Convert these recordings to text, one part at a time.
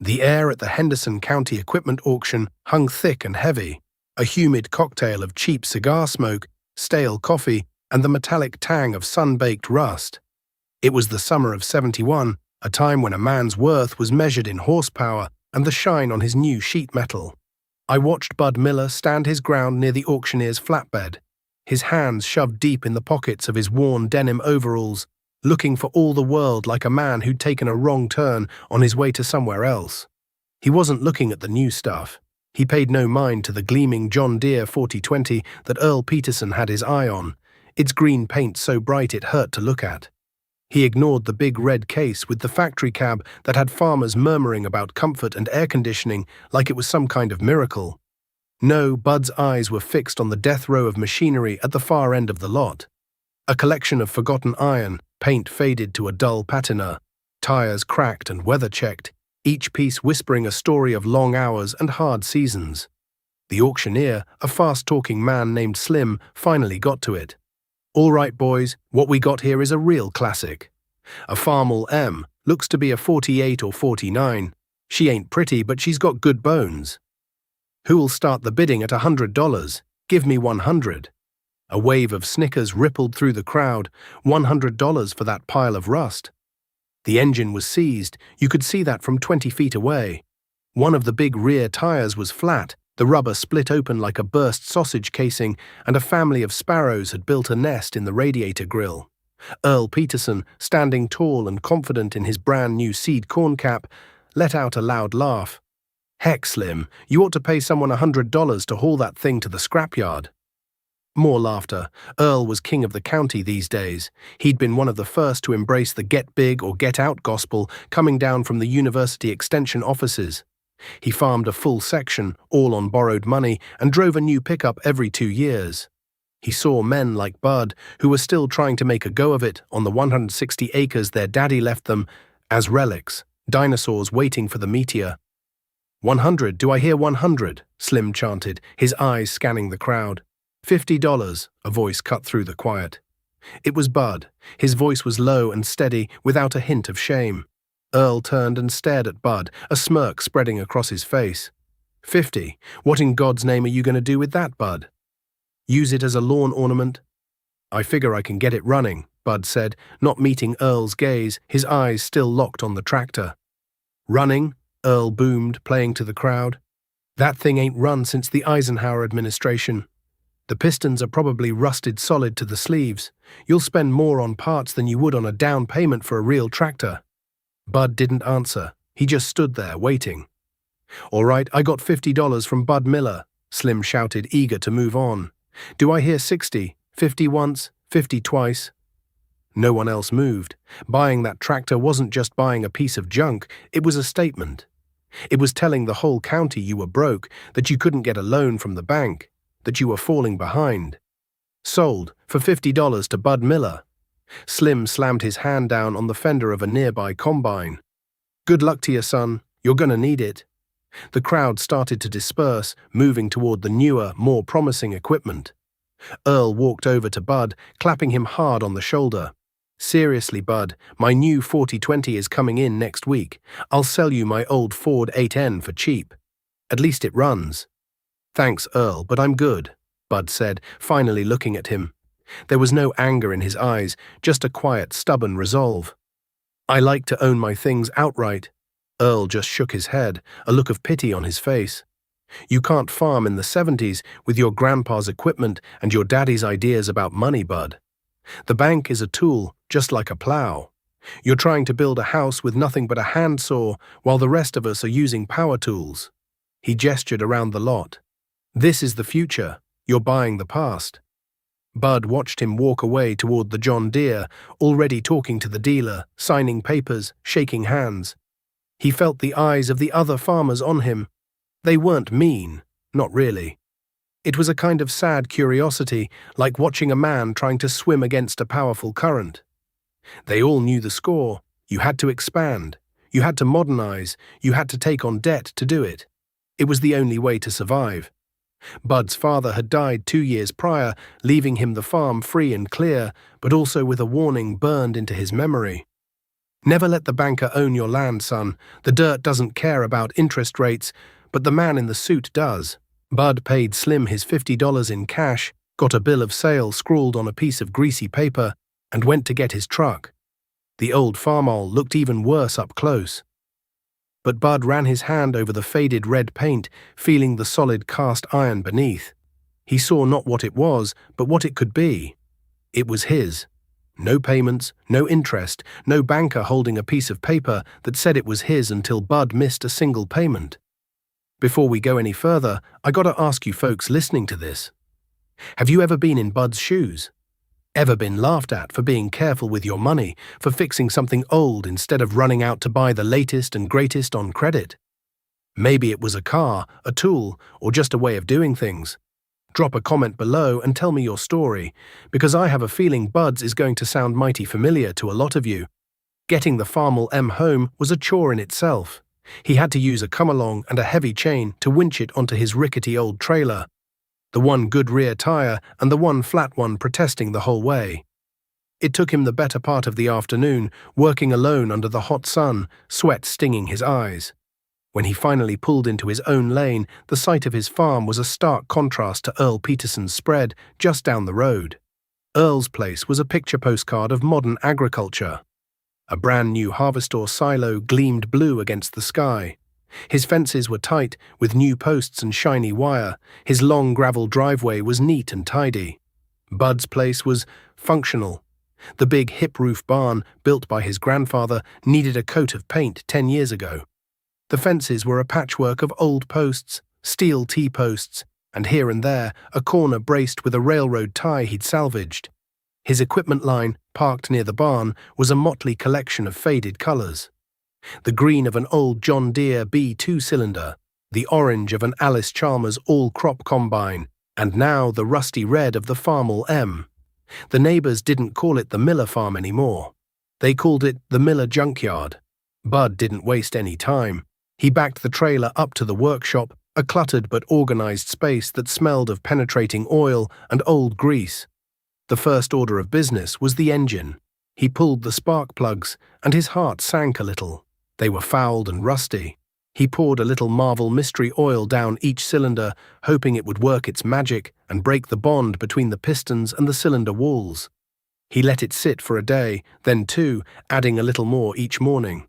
The air at the Henderson County Equipment Auction hung thick and heavy, a humid cocktail of cheap cigar smoke, stale coffee, and the metallic tang of sun-baked rust. It was the summer of '71, a time when a man's worth was measured in horsepower and the shine on his new sheet metal. I watched Bud Miller stand his ground near the auctioneer's flatbed, his hands shoved deep in the pockets of his worn denim overalls, looking for all the world like a man who'd taken a wrong turn on his way to somewhere else. He wasn't looking at the new stuff. He paid no mind to the gleaming John Deere 4020 that Earl Peterson had his eye on, its green paint so bright it hurt to look at. He ignored the big red case with the factory cab that had farmers murmuring about comfort and air conditioning like it was some kind of miracle. No, Bud's eyes were fixed on the death row of machinery at the far end of the lot. A collection of forgotten iron, paint faded to a dull patina, tires cracked and weather-checked, each piece whispering a story of long hours and hard seasons. The auctioneer, a fast-talking man named Slim, finally got to it. "All right, boys, what we got here is a real classic. A Farmall M, looks to be a 48 or 49. She ain't pretty, but she's got good bones. Who'll start the bidding at $100? Give me 100. A wave of snickers rippled through the crowd. $100 for that pile of rust. The engine was seized. You could see that from 20 feet away. One of the big rear tires was flat, the rubber split open like a burst sausage casing, and a family of sparrows had built a nest in the radiator grill. Earl Peterson, standing tall and confident in his brand-new seed corn cap, let out a loud laugh. "Heck, Slim, you ought to pay someone $100 to haul that thing to the scrapyard." More laughter. Earl was king of the county these days. He'd been one of the first to embrace the get big or get out gospel coming down from the university extension offices. He farmed a full section, all on borrowed money, and drove a new pickup every 2 years. He saw men like Bud, who were still trying to make a go of it on the 160 acres their daddy left them, as relics, dinosaurs waiting for the meteor. 100, do I hear 100? Slim chanted, his eyes scanning the crowd. $50, a voice cut through the quiet. It was Bud. His voice was low and steady, without a hint of shame. Earl turned and stared at Bud, a smirk spreading across his face. 50. What in God's name are you going to do with that, Bud? Use it as a lawn ornament? I figure I can get it running, Bud said, not meeting Earl's gaze, his eyes still locked on the tractor. Running? Earl boomed, playing to the crowd. That thing ain't run since the Eisenhower administration. The pistons are probably rusted solid to the sleeves. You'll spend more on parts than you would on a down payment for a real tractor. Bud didn't answer. He just stood there, waiting. All right, I got $50 from Bud Miller, Slim shouted, eager to move on. Do I hear 60? 50 once, 50 twice? No one else moved. Buying that tractor wasn't just buying a piece of junk, it was a statement. It was telling the whole county you were broke, that you couldn't get a loan from the bank, that you were falling behind. Sold for $50 to Bud Miller. Slim slammed his hand down on the fender of a nearby combine. Good luck to you, son. You're gonna need it. The crowd started to disperse, moving toward the newer, more promising equipment. Earl walked over to Bud, clapping him hard on the shoulder. Seriously, Bud, my new 4020 is coming in next week. I'll sell you my old Ford 8N for cheap. At least it runs. Thanks, Earl, but I'm good, Bud said, finally looking at him. There was no anger in his eyes, just a quiet, stubborn resolve. I like to own my things outright. Earl just shook his head, a look of pity on his face. You can't farm in the '70s with your grandpa's equipment and your daddy's ideas about money, Bud. The bank is a tool, just like a plow. You're trying to build a house with nothing but a handsaw, while the rest of us are using power tools. He gestured around the lot. This is the future. You're buying the past. Bud watched him walk away toward the John Deere, already talking to the dealer, signing papers, shaking hands. He felt the eyes of the other farmers on him. They weren't mean, not really. It was a kind of sad curiosity, like watching a man trying to swim against a powerful current. They all knew the score. You had to expand. You had to modernize. You had to take on debt to do it. It was the only way to survive. Bud's father had died 2 years prior, leaving him the farm free and clear, but also with a warning burned into his memory. Never let the banker own your land, son. The dirt doesn't care about interest rates, but the man in the suit does. Bud paid Slim his $50 in cash, got a bill of sale scrawled on a piece of greasy paper, and went to get his truck. The old farmall looked even worse up close. But Bud ran his hand over the faded red paint, feeling the solid cast iron beneath. He saw not what it was, but what it could be. It was his. No payments, no interest, no banker holding a piece of paper that said it was his until Bud missed a single payment. Before we go any further, I gotta ask you folks listening to this. Have you ever been in Bud's shoes? Ever been laughed at for being careful with your money, for fixing something old instead of running out to buy the latest and greatest on credit? Maybe it was a car, a tool, or just a way of doing things. Drop a comment below and tell me your story, because I have a feeling Bud's is going to sound mighty familiar to a lot of you. Getting the Farmal M home was a chore in itself. He had to use a come-along and a heavy chain to winch it onto his rickety old trailer. The one good rear tire and the one flat one protesting the whole way. It took him the better part of the afternoon, working alone under the hot sun, sweat stinging his eyes. When he finally pulled into his own lane, the sight of his farm was a stark contrast to Earl Peterson's spread just down the road. Earl's place was a picture postcard of modern agriculture. A brand new harvester silo gleamed blue against the sky. His fences were tight, with new posts and shiny wire. His long gravel driveway was neat and tidy. Bud's place was functional. The big hip-roof barn, built by his grandfather, needed a coat of paint 10 years ago. The fences were a patchwork of old posts, steel T-posts, and here and there a corner braced with a railroad tie he'd salvaged. His equipment line, parked near the barn, was a motley collection of faded colors. The green of an old John Deere B2 cylinder, the orange of an Alice Chalmers all-crop combine, and now the rusty red of the Farmal M. The neighbors didn't call it the Miller farm anymore. They called it the Miller Junkyard. Bud didn't waste any time. He backed the trailer up to the workshop, a cluttered but organized space that smelled of penetrating oil and old grease. The first order of business was the engine. He pulled the spark plugs, and his heart sank a little. They were fouled and rusty. He poured a little Marvel mystery oil down each cylinder, hoping it would work its magic and break the bond between the pistons and the cylinder walls. He let it sit for a day, then two, adding a little more each morning.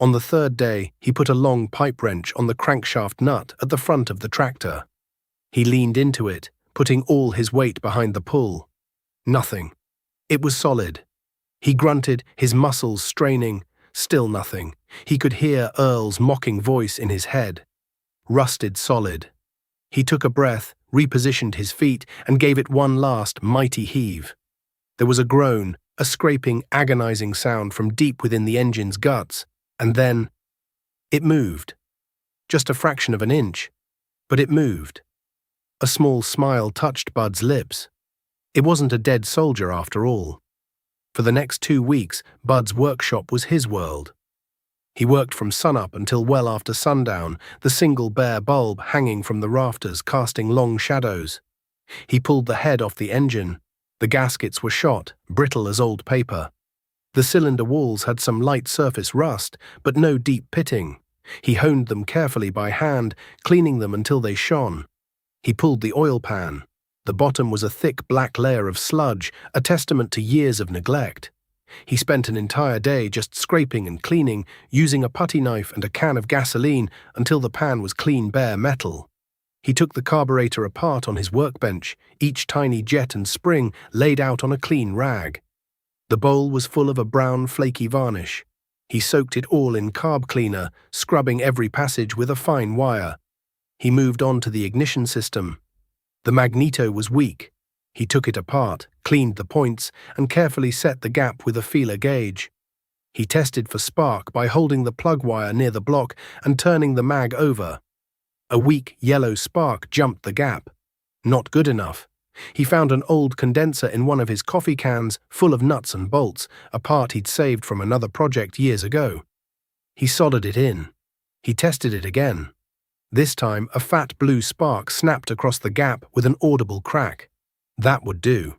On the third day, he put a long pipe wrench on the crankshaft nut at the front of the tractor. He leaned into it, putting all his weight behind the pull. Nothing. It was solid. He grunted, his muscles straining. Still nothing. He could hear Earl's mocking voice in his head. Rusted solid. He took a breath, repositioned his feet, and gave it one last mighty heave. There was a groan, a scraping, agonizing sound from deep within the engine's guts. And then, it moved. Just a fraction of an inch, but it moved. A small smile touched Bud's lips. It wasn't a dead soldier after all. For the next 2 weeks, Bud's workshop was his world. He worked from sunup until well after sundown, the single bare bulb hanging from the rafters casting long shadows. He pulled the head off the engine. The gaskets were shot, brittle as old paper. The cylinder walls had some light surface rust, but no deep pitting. He honed them carefully by hand, cleaning them until they shone. He pulled the oil pan. The bottom was a thick black layer of sludge, a testament to years of neglect. He spent an entire day just scraping and cleaning, using a putty knife and a can of gasoline until the pan was clean bare metal. He took the carburetor apart on his workbench, each tiny jet and spring laid out on a clean rag. The bowl was full of a brown, flaky varnish. He soaked it all in carb cleaner, scrubbing every passage with a fine wire. He moved on to the ignition system. The magneto was weak. He took it apart, cleaned the points, and carefully set the gap with a feeler gauge. He tested for spark by holding the plug wire near the block and turning the mag over. A weak yellow spark jumped the gap. Not good enough. He found an old condenser in one of his coffee cans full of nuts and bolts, a part he'd saved from another project years ago. He soldered it in. He tested it again. This time, a fat blue spark snapped across the gap with an audible crack. That would do.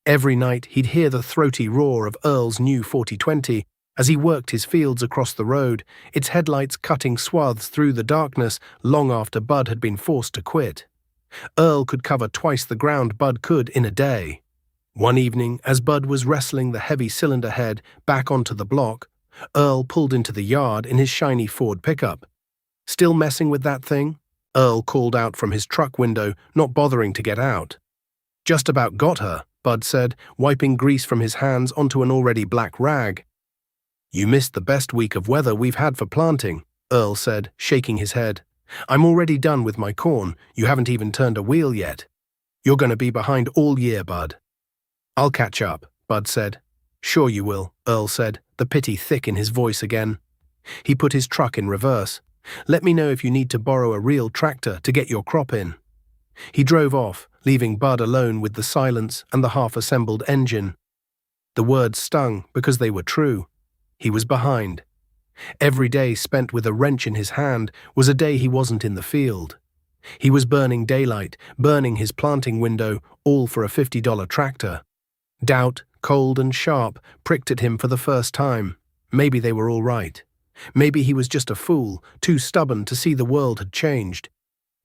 Every night, he'd hear the throaty roar of Earl's new 4020, As he worked his fields across the road, its headlights cutting swaths through the darkness long after Bud had been forced to quit. Earl could cover twice the ground Bud could in a day. One evening, as Bud was wrestling the heavy cylinder head back onto the block, Earl pulled into the yard in his shiny Ford pickup. "Still messing with that thing?" Earl called out from his truck window, not bothering to get out. "Just about got her," Bud said, wiping grease from his hands onto an already black rag. "You missed the best week of weather we've had for planting," Earl said, shaking his head. "I'm already done with my corn. You haven't even turned a wheel yet. You're going to be behind all year, Bud." "I'll catch up," Bud said. "Sure you will," Earl said, the pity thick in his voice again. He put his truck in reverse. "Let me know if you need to borrow a real tractor to get your crop in." He drove off, leaving Bud alone with the silence and the half-assembled engine. The words stung because they were true. He was behind. Every day spent with a wrench in his hand was a day he wasn't in the field. He was burning daylight, burning his planting window, all for a $50 tractor. Doubt, cold and sharp, pricked at him for the first time. Maybe they were all right. Maybe he was just a fool, too stubborn to see the world had changed.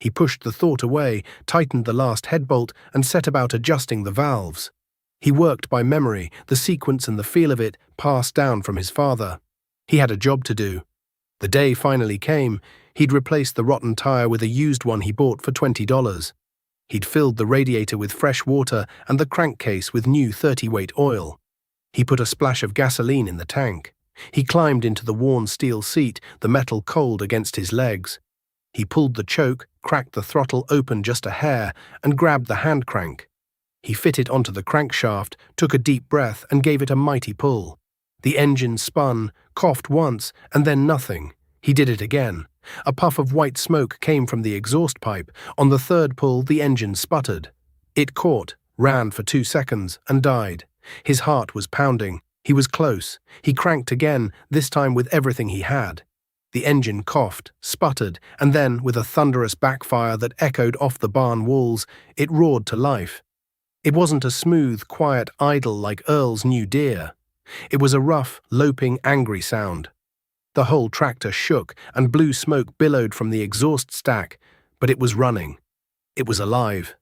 He pushed the thought away, tightened the last headbolt, and set about adjusting the valves. He worked by memory, the sequence and the feel of it passed down from his father. He had a job to do. The day finally came. He'd replaced the rotten tire with a used one he bought for $20. He'd filled the radiator with fresh water and the crankcase with new 30-weight oil. He put a splash of gasoline in the tank. He climbed into the worn steel seat, the metal cold against his legs. He pulled the choke, cracked the throttle open just a hair, and grabbed the hand crank. He fitted onto the crankshaft, took a deep breath, and gave it a mighty pull. The engine spun, coughed once, and then nothing. He did it again. A puff of white smoke came from the exhaust pipe. On the third pull, the engine sputtered. It caught, ran for 2 seconds, and died. His heart was pounding. He was close. He cranked again, this time with everything he had. The engine coughed, sputtered, and then, with a thunderous backfire that echoed off the barn walls, it roared to life. It wasn't a smooth, quiet idle like Earl's new Deere. It was a rough, loping, angry sound. The whole tractor shook, and blue smoke billowed from the exhaust stack, but it was running. It was alive.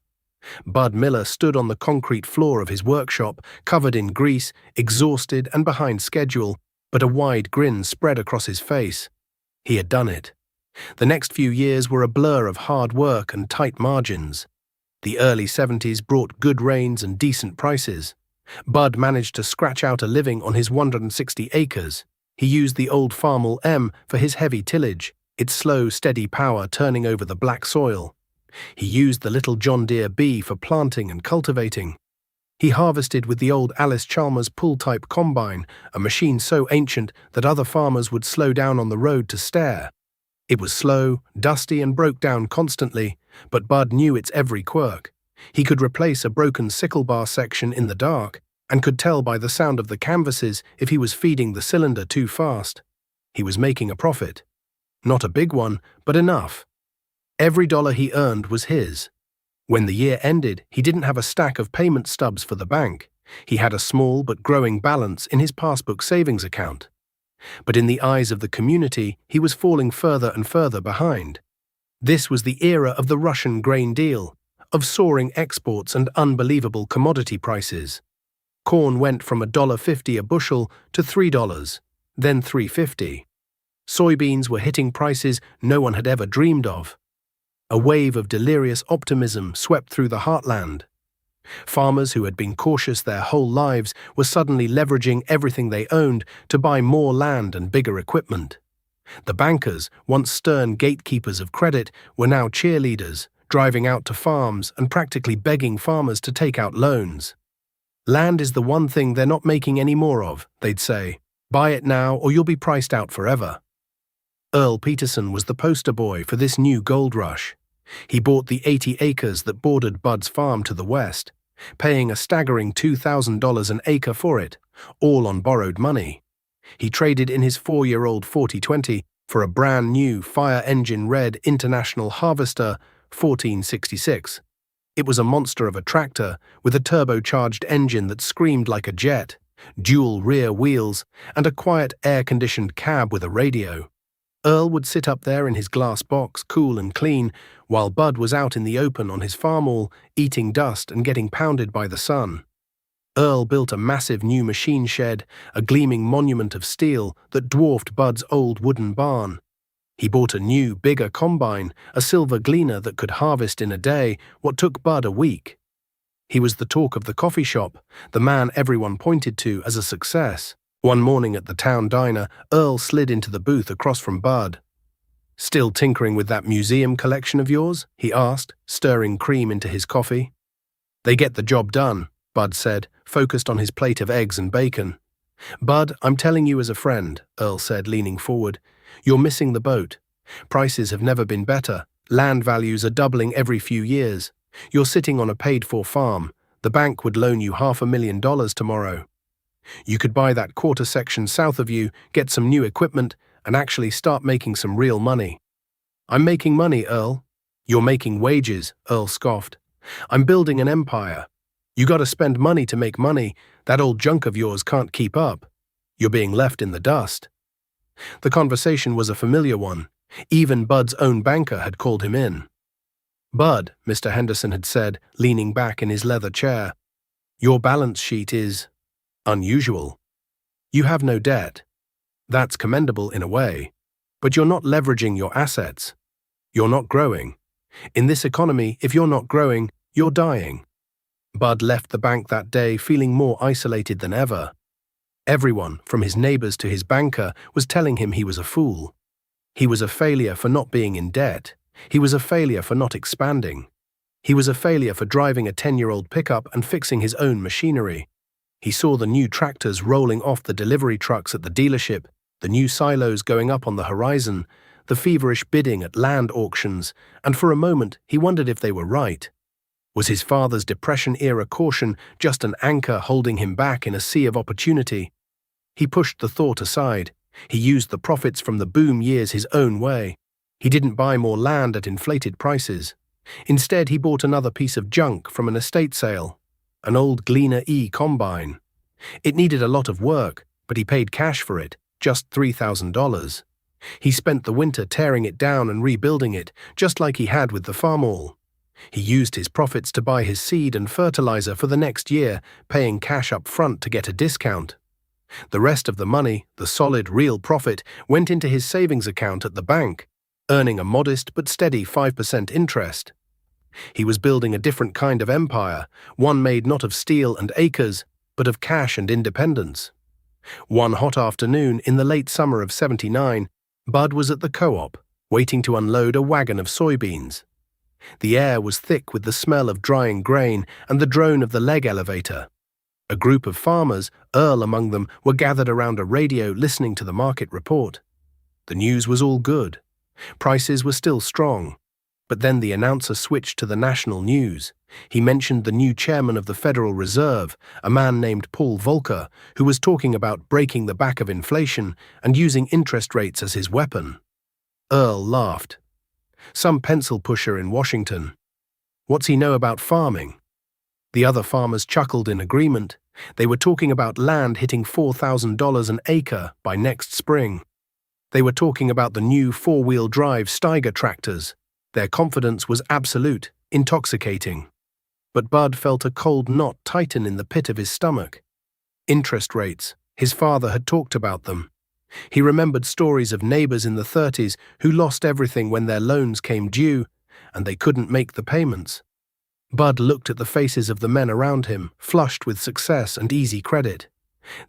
Bud Miller stood on the concrete floor of his workshop, covered in grease, exhausted and behind schedule, but a wide grin spread across his face. He had done it. The next few years were a blur of hard work and tight margins. The early 70s brought good rains and decent prices. Bud managed to scratch out a living on his 160 acres. He used the old Farmall M for his heavy tillage, its slow, steady power turning over the black soil. He used the little John Deere B for planting and cultivating. He harvested with the old Alice Chalmers pull-type combine, a machine so ancient that other farmers would slow down on the road to stare. It was slow, dusty, and broke down constantly, but Bud knew its every quirk. He could replace a broken sickle bar section in the dark, and could tell by the sound of the canvases if he was feeding the cylinder too fast. He was making a profit. Not a big one, but enough. Every dollar he earned was his. When the year ended, he didn't have a stack of payment stubs for the bank. He had a small but growing balance in his passbook savings account. But in the eyes of the community, he was falling further and further behind. This was the era of the Russian grain deal, of soaring exports and unbelievable commodity prices. Corn went from $1.50 a bushel to $3, then $3.50. Soybeans were hitting prices no one had ever dreamed of. A wave of delirious optimism swept through the heartland. Farmers who had been cautious their whole lives were suddenly leveraging everything they owned to buy more land and bigger equipment. The bankers, once stern gatekeepers of credit, were now cheerleaders, driving out to farms and practically begging farmers to take out loans. Land is the one thing they're not making any more of, they'd say. Buy it now or you'll be priced out forever. Earl Peterson was the poster boy for this new gold rush. He bought the 80 acres that bordered Bud's farm to the west, paying a staggering $2,000 an acre for it, all on borrowed money. He traded in his 4-year-old 4020 for a brand new fire-engine red International Harvester 1466. It was a monster of a tractor with a turbocharged engine that screamed like a jet, dual rear wheels, and a quiet air-conditioned cab with a radio. Earl would sit up there in his glass box, cool and clean, while Bud was out in the open on his farm eating dust and getting pounded by the sun. Earl built a massive new machine shed, a gleaming monument of steel that dwarfed Bud's old wooden barn. He bought a new, bigger combine, a silver gleaner that could harvest in a day what took Bud a week. He was the talk of the coffee shop, the man everyone pointed to as a success. One morning at the town diner, Earl slid into the booth across from Bud. "Still tinkering with that museum collection of yours?" he asked, stirring cream into his coffee. "They get the job done," Bud said, focused on his plate of eggs and bacon. "Bud, I'm telling you as a friend," Earl said, leaning forward. "You're missing the boat. Prices have never been better. Land values are doubling every few years. You're sitting on a paid-for farm. The bank would loan you $500,000 tomorrow. You could buy that quarter section south of you, get some new equipment, and actually start making some real money." "I'm making money, Earl." "You're making wages," Earl scoffed. "I'm building an empire. You gotta spend money to make money. That old junk of yours can't keep up. You're being left in the dust." The conversation was a familiar one. Even Bud's own banker had called him in. "Bud," Mr. Henderson had said, leaning back in his leather chair, "your balance sheet is unusual. You have no debt. That's commendable in a way. But you're not leveraging your assets. You're not growing. In this economy, if you're not growing, you're dying." Bud left the bank that day feeling more isolated than ever. Everyone, from his neighbors to his banker, was telling him he was a fool. He was a failure for not being in debt. He was a failure for not expanding. He was a failure for driving a 10-year-old pickup and fixing his own machinery. He saw the new tractors rolling off the delivery trucks at the dealership, the new silos going up on the horizon, the feverish bidding at land auctions, and for a moment he wondered if they were right. Was his father's Depression-era caution just an anchor holding him back in a sea of opportunity? He pushed the thought aside. He used the profits from the boom years his own way. He didn't buy more land at inflated prices. Instead, he bought another piece of junk from an estate sale, an old Gleaner E combine. It needed a lot of work, but he paid cash for it, just $3,000. He spent the winter tearing it down and rebuilding it, just like he had with the farm. He used his profits to buy his seed and fertilizer for the next year, paying cash up front to get a discount. The rest of the money, the solid, real profit, went into his savings account at the bank, earning a modest but steady 5% interest. He was building a different kind of empire, one made not of steel and acres, but of cash and independence. One hot afternoon in the late summer of '79, Bud was at the co-op, waiting to unload a wagon of soybeans. The air was thick with the smell of drying grain and the drone of the leg elevator. A group of farmers, Earl among them, were gathered around a radio listening to the market report. The news was all good. Prices were still strong. But then the announcer switched to the national news. He mentioned the new chairman of the Federal Reserve, a man named Paul Volcker, who was talking about breaking the back of inflation and using interest rates as his weapon. Earl laughed. Some pencil pusher in Washington. What's he know about farming? The other farmers chuckled in agreement. They were talking about land hitting $4,000 an acre by next spring. They were talking about the new four-wheel drive Steiger tractors. Their confidence was absolute, intoxicating. But Bud felt a cold knot tighten in the pit of his stomach. Interest rates. His father had talked about them. He remembered stories of neighbors in the 30s who lost everything when their loans came due, and they couldn't make the payments. Bud looked at the faces of the men around him, flushed with success and easy credit.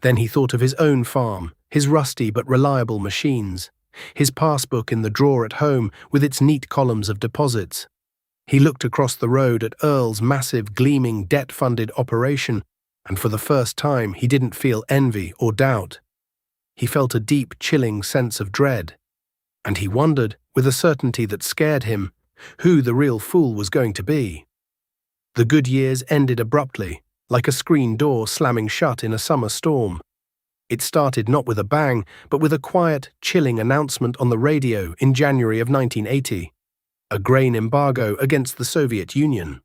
Then he thought of his own farm, his rusty but reliable machines, his passbook in the drawer at home with its neat columns of deposits. He looked across the road at Earl's massive, gleaming, debt-funded operation, and for the first time he didn't feel envy or doubt. He felt a deep, chilling sense of dread. And he wondered, with a certainty that scared him, who the real fool was going to be. The good years ended abruptly, like a screen door slamming shut in a summer storm. It started not with a bang, but with a quiet, chilling announcement on the radio in January of 1980. A grain embargo against the Soviet Union.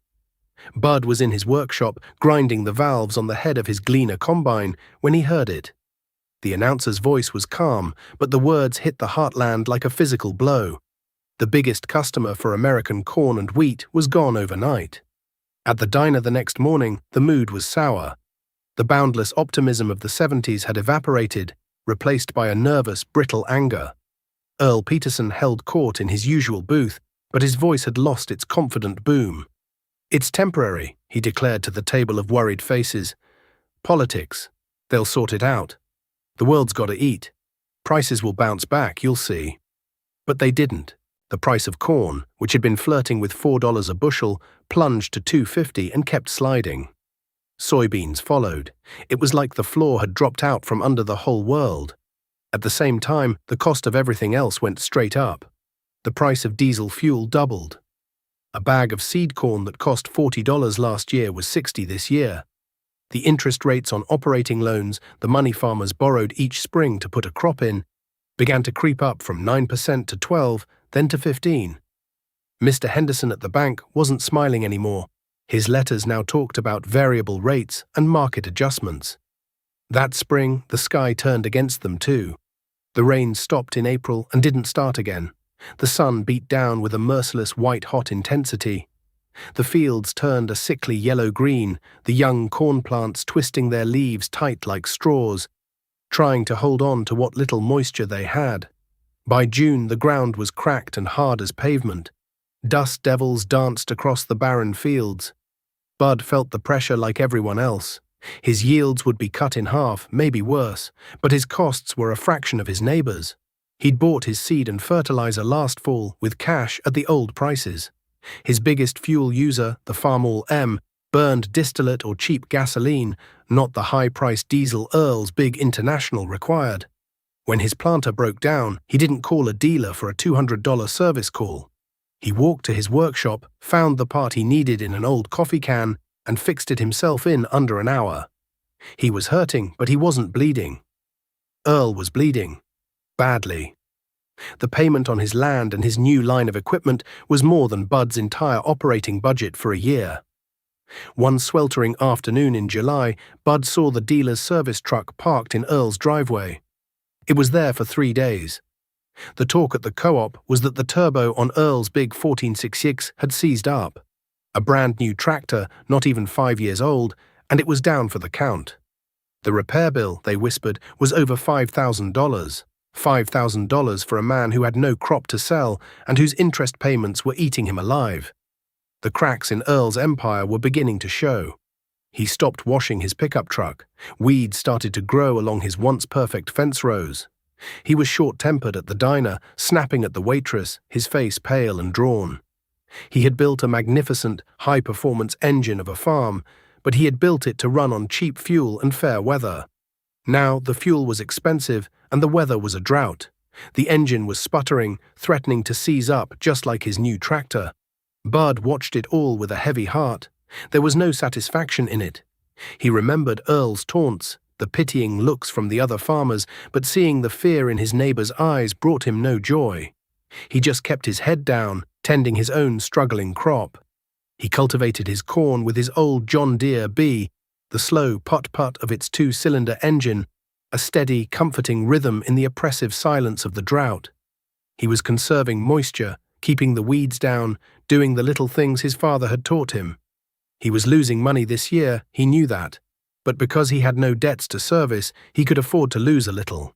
Bud was in his workshop, grinding the valves on the head of his Gleaner combine, when he heard it. The announcer's voice was calm, but the words hit the heartland like a physical blow. The biggest customer for American corn and wheat was gone overnight. At the diner the next morning, the mood was sour. The boundless optimism of the 70s had evaporated, replaced by a nervous, brittle anger. Earl Peterson held court in his usual booth, but his voice had lost its confident boom. "It's temporary," he declared to the table of worried faces. "Politics. They'll sort it out. The world's got to eat. Prices will bounce back, you'll see." But they didn't. The price of corn, which had been flirting with $4 a bushel, plunged to $2.50 and kept sliding. Soybeans followed. It was like the floor had dropped out from under the whole world. At the same time, the cost of everything else went straight up. The price of diesel fuel doubled. A bag of seed corn that cost $40 last year was $60 this year. The interest rates on operating loans the money farmers borrowed each spring to put a crop in began to creep up from 9% to 12%, then to 15%. Mr. Henderson at the bank wasn't smiling anymore. His letters now talked about variable rates and market adjustments. That spring, the sky turned against them too. The rain stopped in April and didn't start again. The sun beat down with a merciless white-hot intensity. The fields turned a sickly yellow-green, the young corn plants twisting their leaves tight like straws, trying to hold on to what little moisture they had. By June, the ground was cracked and hard as pavement. Dust devils danced across the barren fields. Bud felt the pressure like everyone else. His yields would be cut in half, maybe worse, but his costs were a fraction of his neighbors'. He'd bought his seed and fertilizer last fall with cash at the old prices. His biggest fuel user, the Farmall M, burned distillate or cheap gasoline, not the high-priced diesel Earl's big international required. When his planter broke down, he didn't call a dealer for a $200 service call. He walked to his workshop, found the part he needed in an old coffee can, and fixed it himself in under an hour. He was hurting, but he wasn't bleeding. Earl was bleeding. Badly. The payment on his land and his new line of equipment was more than Bud's entire operating budget for a year. One sweltering afternoon in July, Bud saw the dealer's service truck parked in Earl's driveway. It was there for 3 days. The talk at the co-op was that the turbo on Earl's big 1466 had seized up. A brand new tractor, not even 5 years old, and it was down for the count. The repair bill, they whispered, was over $5,000. $5,000 for a man who had no crop to sell and whose interest payments were eating him alive. The cracks in Earl's empire were beginning to show. He stopped washing his pickup truck. Weeds started to grow along his once-perfect fence rows. He was short-tempered at the diner, snapping at the waitress, his face pale and drawn. He had built a magnificent, high-performance engine of a farm, but he had built it to run on cheap fuel and fair weather. Now the fuel was expensive and the weather was a drought. The engine was sputtering, threatening to seize up just like his new tractor. Bud watched it all with a heavy heart. There was no satisfaction in it. He remembered Earl's taunts, the pitying looks from the other farmers, but seeing the fear in his neighbor's eyes brought him no joy. He just kept his head down, tending his own struggling crop. He cultivated his corn with his old John Deere B, the slow putt-putt of its 2-cylinder engine, a steady, comforting rhythm in the oppressive silence of the drought. He was conserving moisture, keeping the weeds down, doing the little things his father had taught him. He was losing money this year, he knew that, but because he had no debts to service, he could afford to lose a little.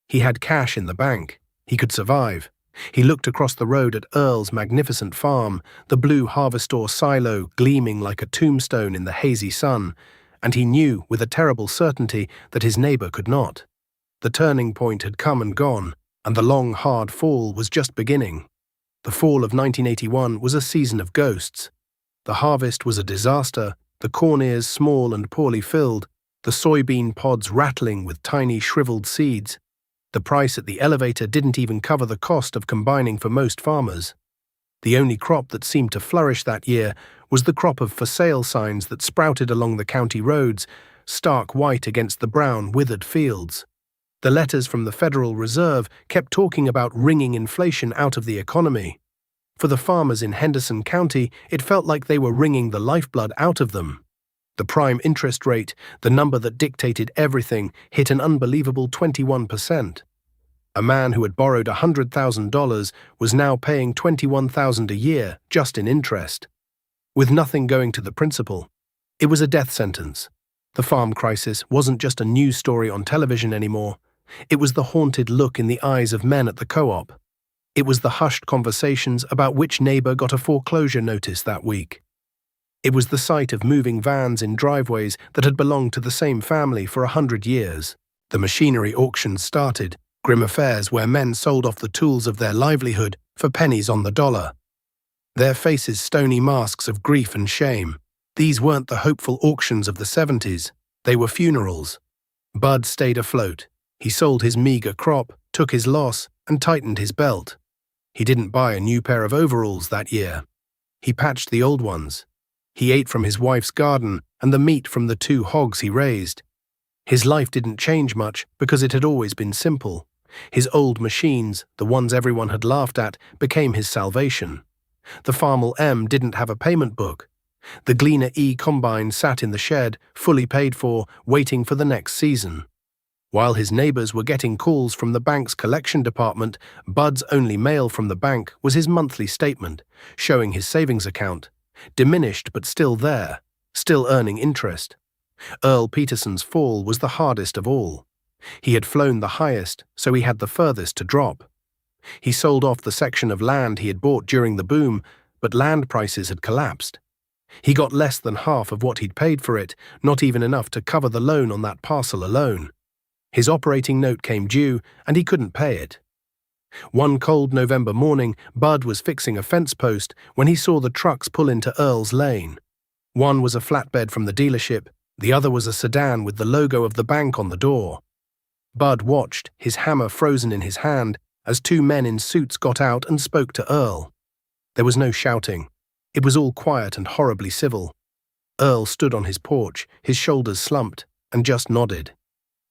He had cash in the bank. He could survive. He looked across the road at Earl's magnificent farm, the blue harvestor silo gleaming like a tombstone in the hazy sun, and he knew with a terrible certainty that his neighbor could not. The turning point had come and gone, and the long, hard fall was just beginning. The fall of 1981 was a season of ghosts. The harvest was a disaster, the corn ears small and poorly filled, the soybean pods rattling with tiny shriveled seeds. The price at the elevator didn't even cover the cost of combining for most farmers. The only crop that seemed to flourish that year was the crop of for sale signs that sprouted along the county roads, stark white against the brown, withered fields. The letters from the Federal Reserve kept talking about wringing inflation out of the economy. For the farmers in Henderson County, it felt like they were wringing the lifeblood out of them. The prime interest rate, the number that dictated everything, hit an unbelievable 21%. A man who had borrowed $100,000 was now paying $21,000 a year just in interest, with nothing going to the principal. It was a death sentence. The farm crisis wasn't just a news story on television anymore. It was the haunted look in the eyes of men at the co-op. It was the hushed conversations about which neighbor got a foreclosure notice that week. It was the sight of moving vans in driveways that had belonged to the same family for 100 years. The machinery auctions started, grim affairs where men sold off the tools of their livelihood for pennies on the dollar. Their faces stony masks of grief and shame. These weren't the hopeful auctions of the 70s. They were funerals. Bud stayed afloat. He sold his meager crop, took his loss, and tightened his belt. He didn't buy a new pair of overalls that year. He patched the old ones. He ate from his wife's garden and the meat from the 2 hogs he raised. His life didn't change much because it had always been simple. His old machines, the ones everyone had laughed at, became his salvation. The Farmall M didn't have a payment book. The Gleaner E combine sat in the shed, fully paid for, waiting for the next season. While his neighbors were getting calls from the bank's collection department, Bud's only mail from the bank was his monthly statement, showing his savings account. Diminished but still there, still earning interest. Earl Peterson's fall was the hardest of all. He had flown the highest, so he had the furthest to drop. He sold off the section of land he had bought during the boom, but land prices had collapsed. He got less than half of what he'd paid for it, not even enough to cover the loan on that parcel alone. His operating note came due, and he couldn't pay it. One cold November morning, Bud was fixing a fence post when he saw the trucks pull into Earl's lane. One was a flatbed from the dealership, the other was a sedan with the logo of the bank on the door. Bud watched, his hammer frozen in his hand, as 2 men in suits got out and spoke to Earl. There was no shouting. It was all quiet and horribly civil. Earl stood on his porch, his shoulders slumped, and just nodded.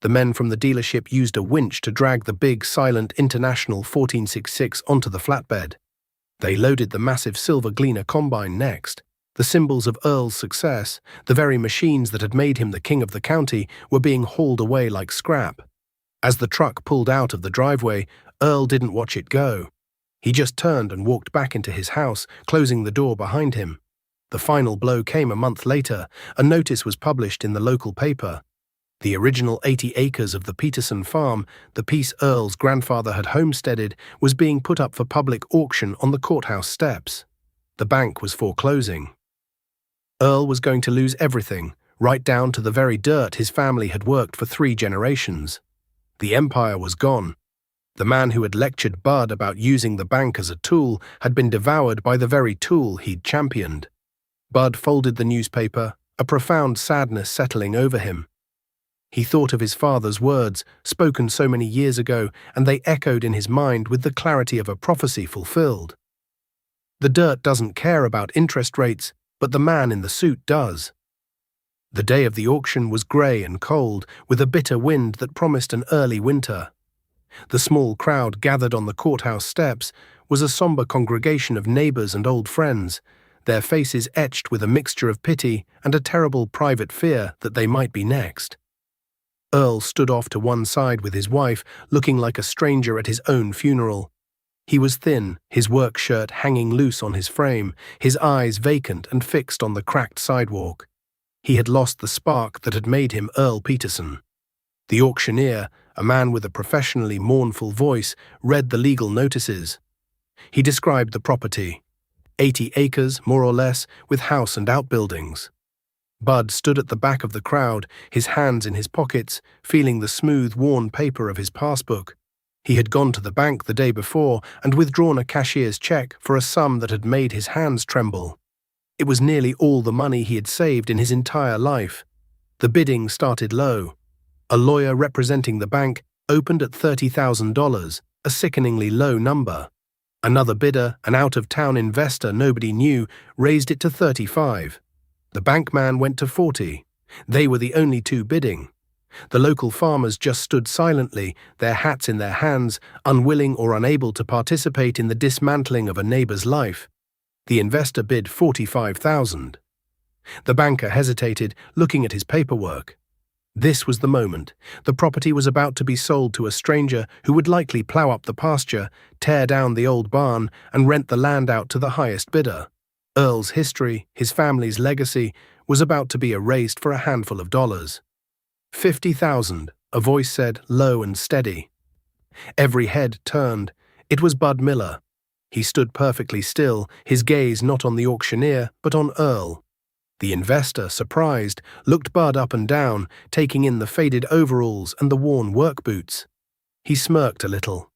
The men from the dealership used a winch to drag the big, silent International 1466 onto the flatbed. They loaded the massive silver Gleaner combine next. The symbols of Earl's success, the very machines that had made him the king of the county, were being hauled away like scrap. As the truck pulled out of the driveway, Earl didn't watch it go. He just turned and walked back into his house, closing the door behind him. The final blow came a month later. A notice was published in the local paper. The original 80 acres of the Peterson farm, the piece Earl's grandfather had homesteaded, was being put up for public auction on the courthouse steps. The bank was foreclosing. Earl was going to lose everything, right down to the very dirt his family had worked for 3 generations. The empire was gone. The man who had lectured Bud about using the bank as a tool had been devoured by the very tool he'd championed. Bud folded the newspaper, a profound sadness settling over him. He thought of his father's words, spoken so many years ago, and they echoed in his mind with the clarity of a prophecy fulfilled. The dirt doesn't care about interest rates, but the man in the suit does. The day of the auction was grey and cold, with a bitter wind that promised an early winter. The small crowd gathered on the courthouse steps was a somber congregation of neighbors and old friends, their faces etched with a mixture of pity and a terrible private fear that they might be next. Earl stood off to one side with his wife, looking like a stranger at his own funeral. He was thin, his work shirt hanging loose on his frame, his eyes vacant and fixed on the cracked sidewalk. He had lost the spark that had made him Earl Peterson. The auctioneer, a man with a professionally mournful voice, read the legal notices. He described the property. 80 acres, more or less, with house and outbuildings. Bud stood at the back of the crowd, his hands in his pockets, feeling the smooth, worn paper of his passbook. He had gone to the bank the day before and withdrawn a cashier's check for a sum that had made his hands tremble. It was nearly all the money he had saved in his entire life. The bidding started low. A lawyer representing the bank opened at $30,000, a sickeningly low number. Another bidder, an out-of-town investor nobody knew, raised it to $35,000. The bankman went to $40,000. They were the only 2 bidding. The local farmers just stood silently, their hats in their hands, unwilling or unable to participate in the dismantling of a neighbor's life. The investor bid 45,000. The banker hesitated, looking at his paperwork. This was the moment. The property was about to be sold to a stranger who would likely plow up the pasture, tear down the old barn, and rent the land out to the highest bidder. Earl's history, his family's legacy, was about to be erased for a handful of dollars. 50,000, a voice said, low and steady. Every head turned. It was Bud Miller. He stood perfectly still, his gaze not on the auctioneer, but on Earl. The investor, surprised, looked Bud up and down, taking in the faded overalls and the worn work boots. He smirked a little.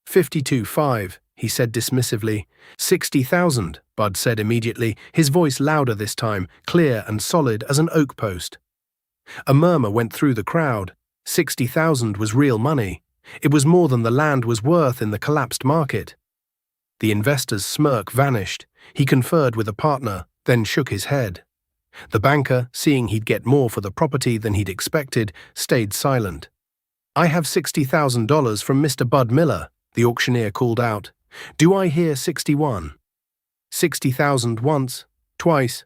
52.5, he said dismissively. 60,000, Bud said immediately, his voice louder this time, clear and solid as an oak post. A murmur went through the crowd. 60,000 was real money. It was more than the land was worth in the collapsed market. The investor's smirk vanished. He conferred with a partner, then shook his head. The banker, seeing he'd get more for the property than he'd expected, stayed silent. "I have $60,000 from Mr. Bud Miller," the auctioneer called out. "Do I hear 61? 60,000 once, twice."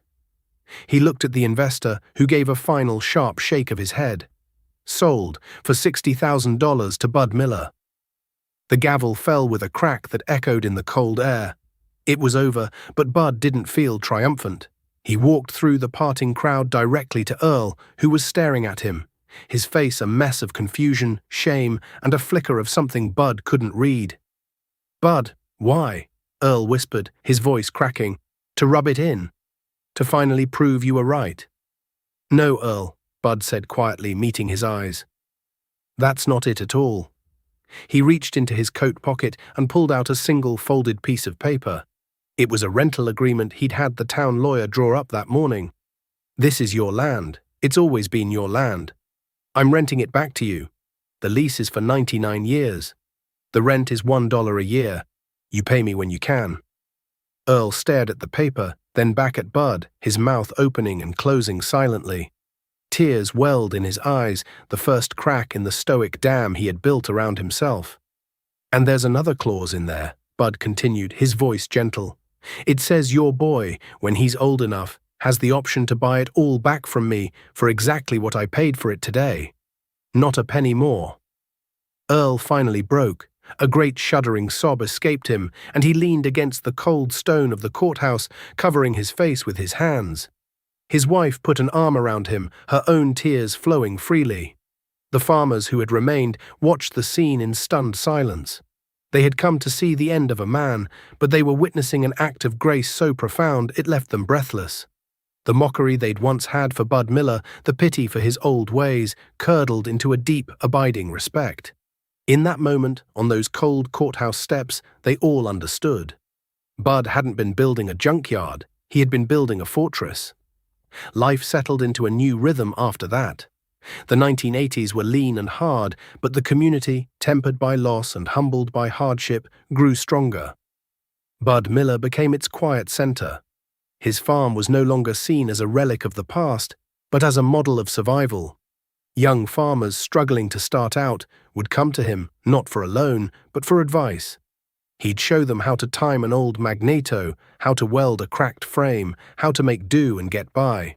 He looked at the investor, who gave a final sharp shake of his head. Sold for $60,000 to Bud Miller. The gavel fell with a crack that echoed in the cold air. It was over, but Bud didn't feel triumphant. He walked through the parting crowd directly to Earl, who was staring at him, his face a mess of confusion, shame, and a flicker of something Bud couldn't read. "Bud, why?" Earl whispered, his voice cracking. "To rub it in? To finally prove you were right?" "No, Earl," Bud said quietly, meeting his eyes. "That's not it at all." He reached into his coat pocket and pulled out a single folded piece of paper. It was a rental agreement he'd had the town lawyer draw up that morning. "This is your land. It's always been your land. I'm renting it back to you. The lease is for 99 years. The rent is $1 a year. You pay me when you can." Earl stared at the paper, then back at Bud, his mouth opening and closing silently. Tears welled in his eyes, the first crack in the stoic dam he had built around himself. "And there's another clause in there," Bud continued, his voice gentle. "It says your boy, when he's old enough, has the option to buy it all back from me for exactly what I paid for it today. Not a penny more." Earl finally broke. A great shuddering sob escaped him, and he leaned against the cold stone of the courthouse, covering his face with his hands. His wife put an arm around him, her own tears flowing freely. The farmers who had remained watched the scene in stunned silence. They had come to see the end of a man, but they were witnessing an act of grace so profound it left them breathless. The mockery they'd once had for Bud Miller, the pity for his old ways, curdled into a deep, abiding respect. In that moment, on those cold courthouse steps, they all understood. Bud hadn't been building a junkyard, he had been building a fortress. Life settled into a new rhythm after that. The 1980s were lean and hard, but the community, tempered by loss and humbled by hardship, grew stronger. Bud Miller became its quiet center. His farm was no longer seen as a relic of the past, but as a model of survival. Young farmers struggling to start out would come to him, not for a loan, but for advice. He'd show them how to time an old magneto, how to weld a cracked frame, how to make do and get by.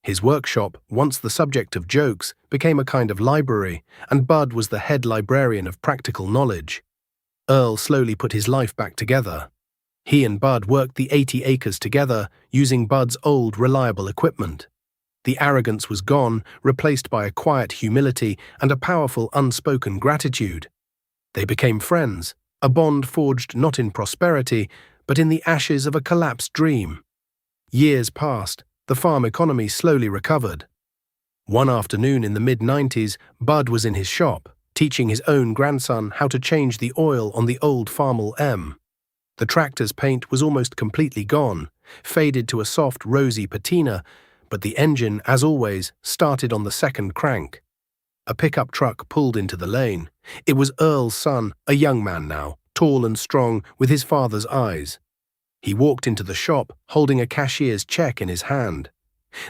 His workshop, once the subject of jokes, became a kind of library, and Bud was the head librarian of practical knowledge. Earl slowly put his life back together. He and Bud worked the 80 acres together, using Bud's old, reliable equipment. The arrogance was gone, replaced by a quiet humility and a powerful, unspoken gratitude. They became friends, a bond forged not in prosperity, but in the ashes of a collapsed dream. Years passed. The farm economy slowly recovered. One afternoon in the mid-90s, Bud was in his shop, teaching his own grandson how to change the oil on the old Farmall M. The tractor's paint was almost completely gone, faded to a soft, rosy patina, but the engine, as always, started on the second crank. A pickup truck pulled into the lane. It was Earl's son, a young man now, tall and strong, with his father's eyes. He walked into the shop, holding a cashier's check in his hand.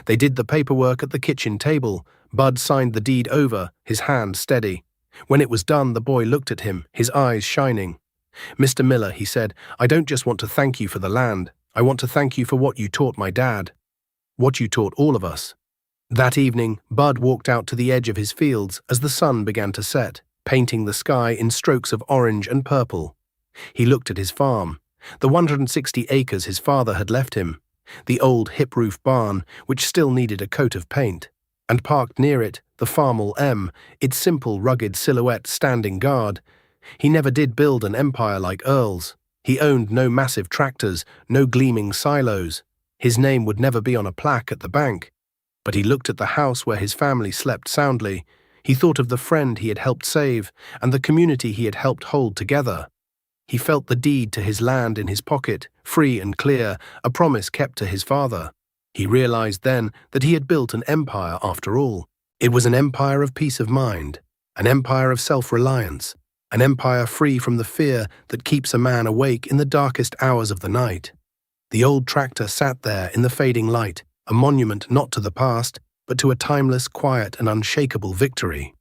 They did the paperwork at the kitchen table. Bud signed the deed over, his hand steady. When it was done, the boy looked at him, his eyes shining. "Mr. Miller," he said, "I don't just want to thank you for the land. I want to thank you for what you taught my dad. What you taught all of us." That evening, Bud walked out to the edge of his fields as the sun began to set, painting the sky in strokes of orange and purple. He looked at his farm, the 160 acres his father had left him, the old hip-roof barn, which still needed a coat of paint, and parked near it, the Farmall M, its simple, rugged silhouette standing guard. He never did build an empire like Earl's. He owned no massive tractors, no gleaming silos. His name would never be on a plaque at the bank. But he looked at the house where his family slept soundly. He thought of the friend he had helped save and the community he had helped hold together. He felt the deed to his land in his pocket, free and clear, a promise kept to his father. He realized then that he had built an empire after all. It was an empire of peace of mind, an empire of self-reliance, an empire free from the fear that keeps a man awake in the darkest hours of the night. The old tractor sat there in the fading light, a monument not to the past, but to a timeless, quiet, and unshakable victory.